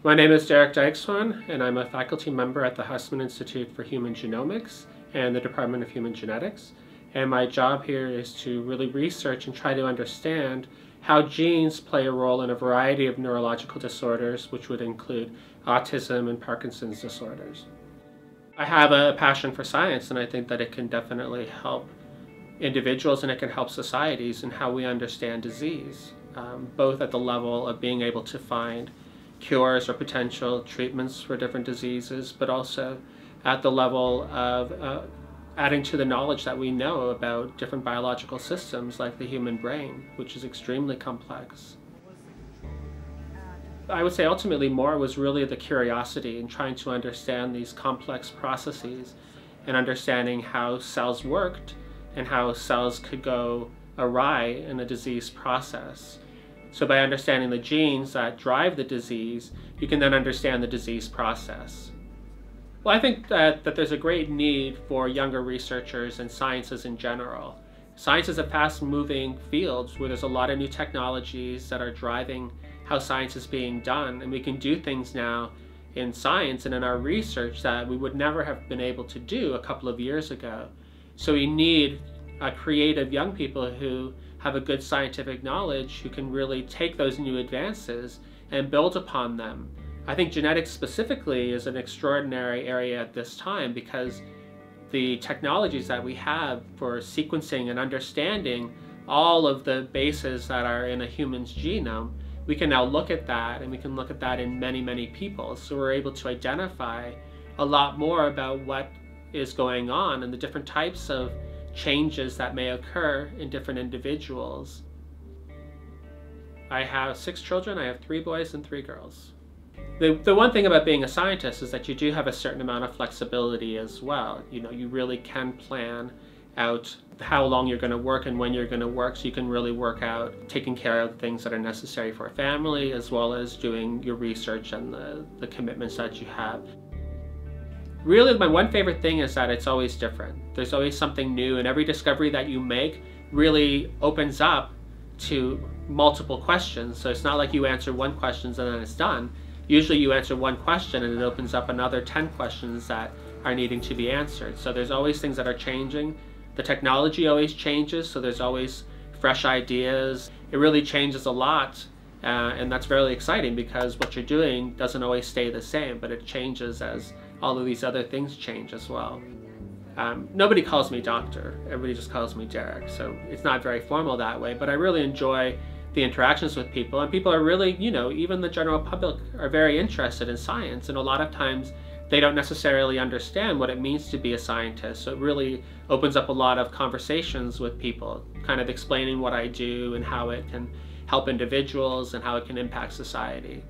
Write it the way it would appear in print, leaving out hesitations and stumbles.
My name is Derek Dykxhoorn, and I'm a faculty member at the Hussman Institute for Human Genomics and the Department of Human Genetics. And my job here is to really research and try to understand how genes play a role in a variety of neurological disorders, which would include autism and Parkinson's disorders. I have a passion for science, and I think that it can definitely help individuals and it can help societies in how we understand disease, both at the level of being able to find cures or potential treatments for different diseases, but also at the level of adding to the knowledge that we know about different biological systems like the human brain, which is extremely complex. I would say ultimately more was really the curiosity in trying to understand these complex processes and understanding how cells worked and how cells could go awry in a disease process. So by understanding the genes that drive the disease, you can then understand the disease process. Well, I think that there's a great need for younger researchers and sciences in general. Science is a fast-moving field where there's a lot of new technologies that are driving how science is being done, and we can do things now in science and in our research that we would never have been able to do a couple of years ago. So we need creative young people who have a good scientific knowledge, who can really take those new advances and build upon them. I think genetics specifically is an extraordinary area at this time because the technologies that we have for sequencing and understanding all of the bases that are in a human's genome, we can now look at that, and we can look at that in many, many people. So we're able to identify a lot more about what is going on and the different types of changes that may occur in different individuals. I have 6 children. I have 3 boys and 3 girls. The one thing about being a scientist is that you do have a certain amount of flexibility as well. You know, you really can plan out how long you're going to work and when you're going to work, so you can really work out taking care of things that are necessary for a family, as well as doing your research and the commitments that you have. Really, my one favorite thing is that it's always different. There's always something new, and every discovery that you make really opens up to multiple questions. So it's not like you answer one question and then it's done. Usually you answer one question and it opens up another 10 questions that are needing to be answered. So there's always things that are changing. The technology always changes, so there's always fresh ideas. It really changes a lot, and that's really exciting because what you're doing doesn't always stay the same, but it changes as all of these other things change as well. Nobody calls me doctor, everybody just calls me Derek, so it's not very formal that way, but I really enjoy the interactions with people, and people are really, you know, even the general public are very interested in science, and a lot of times they don't necessarily understand what it means to be a scientist. So it really opens up a lot of conversations with people, kind of explaining what I do and how it can help individuals and how it can impact society.